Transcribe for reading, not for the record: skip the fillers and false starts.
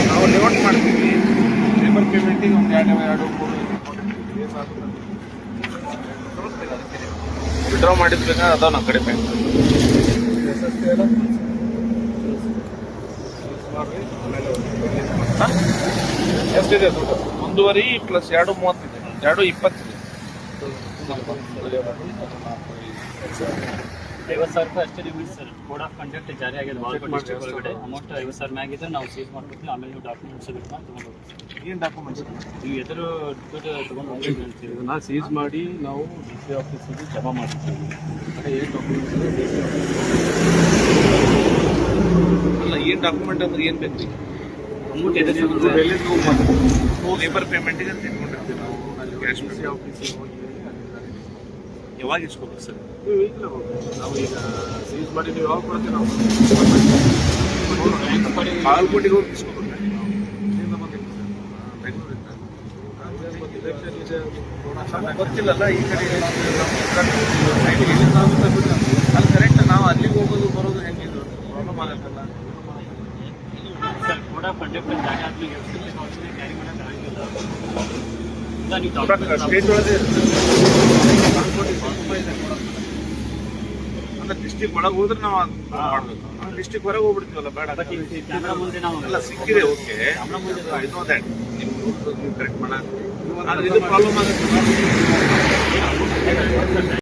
ನಾವು ಲೇಔಟ್ ಮಾಡ್ತೀವಿ. ಲೇಬರ್ ಪೇಮೆಂಟಿಗೆ ಒಂದು ಎರಡು ಮೂರು ವಿಡ್ರಾ ಮಾಡಿದ್ಬೇಕಾ ಅದಾವ ನಮ್ಮ ಕಡೆ ಬ್ಯಾಂಕ್ ಎಷ್ಟಿದೆ ದುಡ್ಡು? 1.5 ಪ್ಲಸ್ 2.30 ಇದೆ, 2.20 ಇದೆ. 50,000 ರೂಪಾಯಿ ಅಷ್ಟೇ limit sir. Code of conduct ಜಾರಿ ಆಗಿದೆ ಬಾಗಲಕೋಟೆ ಡಿಸ್ಟ್ರಿಕ್ಟ್ ಒಳಗಡೆ. ಅಮೌಂಟ್ 50,000 ಮ್ಯಾಗ ಇದ್ರೆ ನಾವು ಸೀಸ್ ಮಾಡ್ಕೊಡ್ತೀವಿ. ಆಮೇಲೆ ನೀವು ಡಾಕ್ಯುಮೆಂಟ್ಸ್ ಸಬ್ಮಿಟ್ ಮಾಡಿ ತೊಗೊಂಡು ಹೋಗ್ತೀವಿ. ಏನು ಡಾಕ್ಯುಮೆಂಟ್ಸ್? ನೀವು ಎದುರು ದುಡ್ಡು ತೊಗೊಂಡು ಹೋಗ್ತೀವಿ ಅಂತೀವಿ. ಇದನ್ನ ಸೀಸ್ ಮಾಡಿ ನಾವು ಡಿ ಸಿ ಆಫೀಸಿಗೆ ಜಮಾ ಮಾಡ್ತೀವಿ. ಕಡೆ ಏನು ಡಾಕ್ಯುಮೆಂಟ್ಸ್ ಇದೆ ಅಲ್ಲ, ಏನು ಡಾಕ್ಯುಮೆಂಟ್ ಅಂದ್ರೆ ಏನು ಬೇಕು? ಅಮೌಂಟ್ ಎದುರು ಲೇಬರ್ ಪೇಮೆಂಟಿಗೆ ಅಂತ ಇಟ್ಕೊಂಡಿರ್ತೀವಿ ನಾವು. ಅಲ್ಲಿ ಕ್ಯಾಶ್ ಡಿ ಸಿ ಆಫೀಸಿಗೆ ಹೋಗಿ ಯಾವಾಗ ಇಸ್ಕೋಬೇಕು ಸರ್? ನೀವು ಈಗಲೇ ಹೋಗಿ. ನಾವು ಈಗ ಸೀಸ್ ಮಾಡಿ ನೀವು ಯಾವಾಗ ಕೊಡ್ತೀವಿ ನಾವು ಬಾಗಲಕೋಟೆಗೆ ಹೋಗಿ ಇಸ್ಕೋಬೇಕು. ಇಲ್ಲಿಂದ ಬಂದಿದ್ದೀವಿ ಸರ್. ನಮಗೆ ಗೊತ್ತಿಲ್ಲಲ್ಲ ಈ ಕಡೆ ಅಲ್ಲಿ ಕರೆಕ್ಟ್ ನಾವು ಅಲ್ಲಿಗೆ ಹೋಗೋದು ಬರೋದು ಹೆಂಗಿದ್ರು ಪ್ರಾಬ್ಲಮ್ ಆಗತ್ತಲ್ಲ ಸರ್. ಕೋಡ್ ಆಫ್ ಕಂಡಕ್ಟ್ ಜಾರಿ ಆದ್ಮೇಲೆ ಎಷ್ಟು ಔಷಧಿ ಕ್ಯಾರಿ ಮಾಡೋಕೆ ಆಗಿಲ್ಲ. ಸ್ಟೇಟ್ ಒಳಗೆ ಅಂದ್ರೆ ಡಿಸ್ಟಿಕ್ ಒಳಗೆ ಹೋದ್ರೆ ನಾವು ಮಾಡ್ಬೇಕು. ಡಿಸ್ಟಿಕ್ ಹೊರಗೆ ಹೋಗ್ಬಿಡ್ತೀವಲ್ಲ, ಬೇಡ. ಕ್ಯಾಮ್ರಾ ಮುಂದೆ ನಾವು ಎಲ್ಲ ಸಿಕ್ಕಿದೆ, ಓಕೆ. ಕ್ಯಾಮ್ರಾ ಮುಂದೆ ನೋ ದ್ಯಾಟ್ ನೀವು ಕರೆಕ್ಟ್ ಮಾಡೋದು ಪ್ರಾಬ್ಲಮ್ ಆಗುತ್ತೆ.